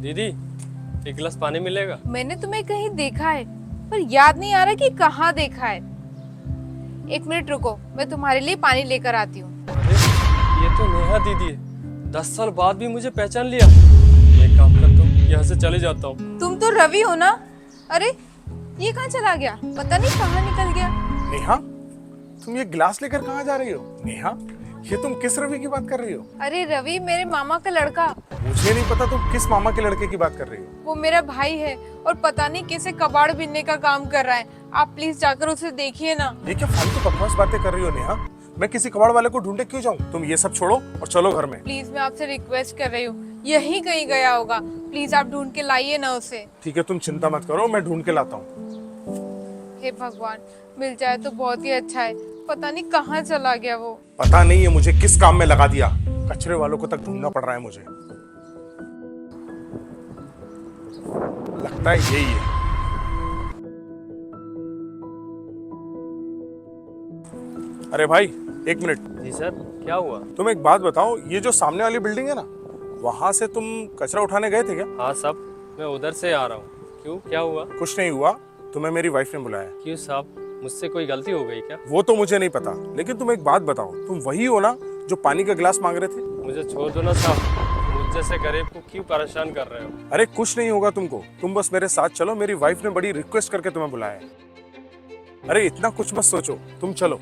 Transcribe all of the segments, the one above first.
दीदी, एक गिलास पानी मिलेगा? मैंने तुम्हें कहीं देखा है पर याद नहीं आ रहा कि कहाँ देखा है। एक मिनट रुको, मैं तुम्हारे लिए पानी लेकर आती हूँ। अरे ये तो नेहा दीदी है। 10 साल बाद भी मुझे पहचान लिया। एक काम करता हूँ, यहाँ से चले जाता हूँ। तुम तो रवि हो ना? अरे ये कहाँ चला गया, पता नहीं कहाँ निकल गया। नेहा, तुम ये गिलास लेकर कहाँ जा रही हो? नेहा, ये तुम किस रवि की बात कर रही हो? अरे रवि मेरे मामा का लड़का। मुझे नहीं पता तुम किस मामा के लड़के की बात कर रही हो। वो मेरा भाई है और पता नहीं कैसे कबाड़ बीनने का काम कर रहा है। आप प्लीज जाकर उसे देखिए ना। ये क्या फालतू बकवास बातें कर रही हो नेहा? मैं किसी कबाड़ वाले को ढूंढे क्यों जाऊं? तुम ये सब छोड़ो और चलो घर में। प्लीज मैं आपसे रिक्वेस्ट कर रही हूँ, यहीं कहीं गया होगा। प्लीज आप ढूंढ के लाइए ना उसे। ठीक है, तुम चिंता मत करो, मैं ढूंढ के लाता हूँ। हे भगवान, मिल जाए तो बहुत ही अच्छा है। पता नहीं कहाँ चला गया वो। पता नहीं है मुझे किस काम में लगा दिया। कचरे वालों को तक ढूंढना पड़ रहा है मुझे। लगता है यही है। अरे भाई, एक मिनट। जी सर, क्या हुआ? तुम एक बात बताओ, ये जो सामने वाली बिल्डिंग है ना, वहां से तुम कचरा उठाने गए थे क्या? हाँ साहब, मैं उधर से आ रहा हूँ। क्यों, क्या हुआ? कुछ नहीं हुआ, तुम्हें मेरी वाइफ ने बुलाया। क्यों साहब, मुझसे कोई गलती हो गई क्या? वो तो मुझे नहीं पता, लेकिन तुम एक बात बताओ, तुम वही हो ना जो पानी का गिलास मांग रहे थे? मुझे छोड़ दो ना साहब, मुझ जैसे गरीब को क्यों परेशान कर रहे हो? अरे कुछ नहीं होगा तुमको, तुम बस मेरे साथ चलो। मेरी वाइफ ने बड़ी रिक्वेस्ट करके तुम्हें बुलाया है। अरे इतना कुछ मत सोचो, तुम चलो।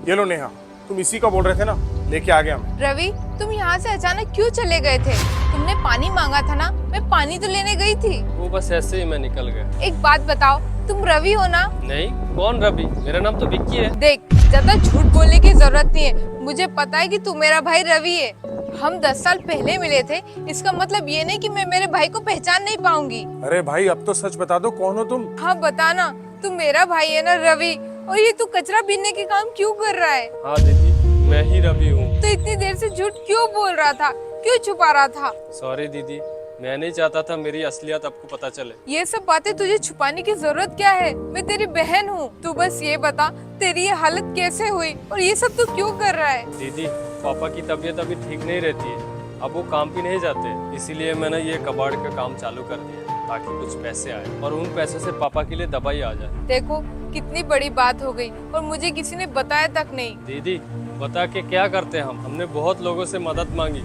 ये लो नेहा, तुम इसी का बोल रहे थे ना, लेके आ गया मैं। रवि, तुम यहाँ से अचानक क्यों चले गए थे? तुमने पानी मांगा था ना, मैं पानी तो लेने गई थी। वो बस ऐसे ही मैं निकल गया। एक बात बताओ, तुम रवि हो ना? नहीं, कौन रवि? मेरा नाम तो विक्की है। देख, ज्यादा झूठ बोलने की जरूरत नहीं है। मुझे पता है कि तू मेरा भाई रवि है। हम 10 साल पहले मिले थे, इसका मतलब ये नहीं कि मैं मेरे भाई को पहचान नहीं पाऊंगी। अरे भाई, अब तो सच बता दो, कौन हो तुम? हाँ बताना, तू मेरा भाई है ना रवि? और ये तू कचरा बीनने के काम क्यों कर रहा है? हाँ दीदी, मैं ही रवि हूँ। तो इतनी देर से झूठ क्यों बोल रहा था, क्यों छुपा रहा था? सॉरी दीदी, मैं नहीं चाहता था मेरी असलियत आपको पता चले। ये सब बातें तुझे छुपाने की जरूरत क्या है? मैं तेरी बहन हूँ। तू बस ये बता, तेरी ये हालत कैसे हुई और ये सब तू क्यों कर रहा है? दीदी, पापा की तबीयत अभी ठीक नहीं रहती है। अब वो काम भी नहीं जाते, इसीलिए मैंने ये कबाड़ का काम चालू कर दिया ताकि कुछ पैसे आए और उन पैसों से पापा के लिए दवाई आ जाए। देखो कितनी बड़ी बात हो गई और मुझे किसी ने बताया तक नहीं। दीदी, बता के क्या करते हम? हमने बहुत लोगों से मदद मांगी,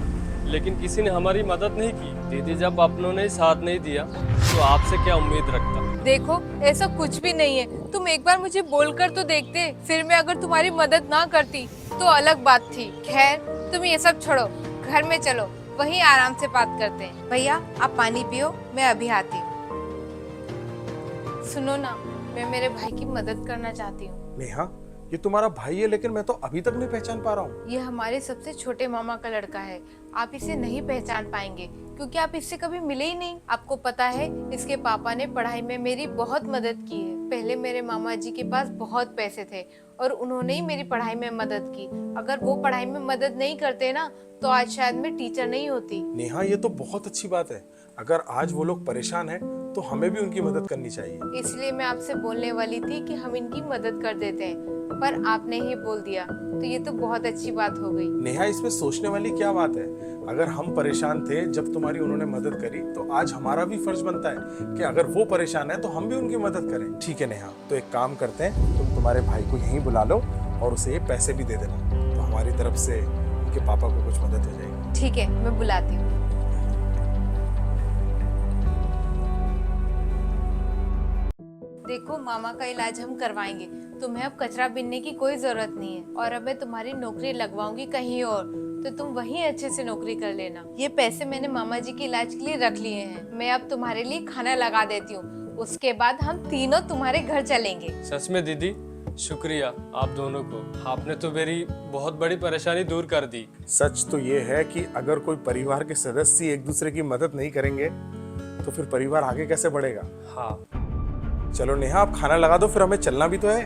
लेकिन किसी ने हमारी मदद नहीं की। दीदी, जब अपनों ने साथ नहीं दिया तो आपसे क्या उम्मीद रखता? देखो ऐसा कुछ भी नहीं है। तुम एक बार मुझे बोलकर तो देखते, फिर मैं अगर तुम्हारी मदद ना करती तो अलग बात थी। खैर तुम ये सब छोड़ो, घर में चलो, वहीं आराम से बात करते हैं। भैया आप पानी पियो, मैं अभी आती हूँ। सुनो ना, मैं मेरे भाई की मदद करना चाहती हूँ। नेहा, ये तुम्हारा भाई है, लेकिन मैं तो अभी तक नहीं पहचान पा रहा हूँ। ये हमारे सबसे छोटे मामा का लड़का है। आप इसे नहीं पहचान पाएंगे क्योंकि आप इससे कभी मिले ही नहीं। आपको पता है, इसके पापा ने पढ़ाई में मेरी बहुत मदद की है। पहले मेरे मामा जी के पास बहुत पैसे थे और उन्होंने ही मेरी पढ़ाई में मदद की। अगर वो पढ़ाई में मदद नहीं करते ना तो आज शायद मैं टीचर नहीं होती। नेहा, ये तो बहुत अच्छी बात है। अगर आज वो लोग परेशान हैं, तो हमें भी उनकी मदद करनी चाहिए। इसलिए मैं आपसे बोलने वाली थी कि हम इनकी मदद कर देते हैं, पर आपने ही बोल दिया, तो ये तो बहुत अच्छी बात हो गई। नेहा, इसमें सोचने वाली क्या बात है? अगर हम परेशान थे जब तुम्हारी उन्होंने मदद करी, तो आज हमारा भी फर्ज बनता है कि अगर वो परेशान है तो हम भी उनकी मदद करें। ठीक है नेहा, तो एक काम करते हैं, तुम तुम्हारे भाई को यहीं बुला लो और उसे ये पैसे भी दे देना, तो हमारी तरफ से उनके पापा को कुछ मदद हो जाएगी। ठीक है, मैं बुलाती हूँ। देखो मामा का इलाज हम करवाएंगे, तुम्हें अब कचरा बीनने की कोई जरूरत नहीं है। और अब मैं तुम्हारी नौकरी लगवाऊंगी कहीं और, तो तुम वहीं अच्छे से नौकरी कर लेना। ये पैसे मैंने मामा जी के इलाज के लिए रख लिए हैं। मैं अब तुम्हारे लिए खाना लगा देती हूँ, उसके बाद हम तीनों तुम्हारे घर चलेंगे। सच में दीदी, शुक्रिया आप दोनों को। आपने तो मेरी बहुत बड़ी परेशानी दूर कर दी। सच तो ये है कि अगर कोई परिवार के सदस्य एक दूसरे की मदद नहीं करेंगे तो फिर परिवार आगे कैसे बढ़ेगा। हाँ, चलो नेहा, आप खाना लगा दो, फिर हमें चलना भी तो है।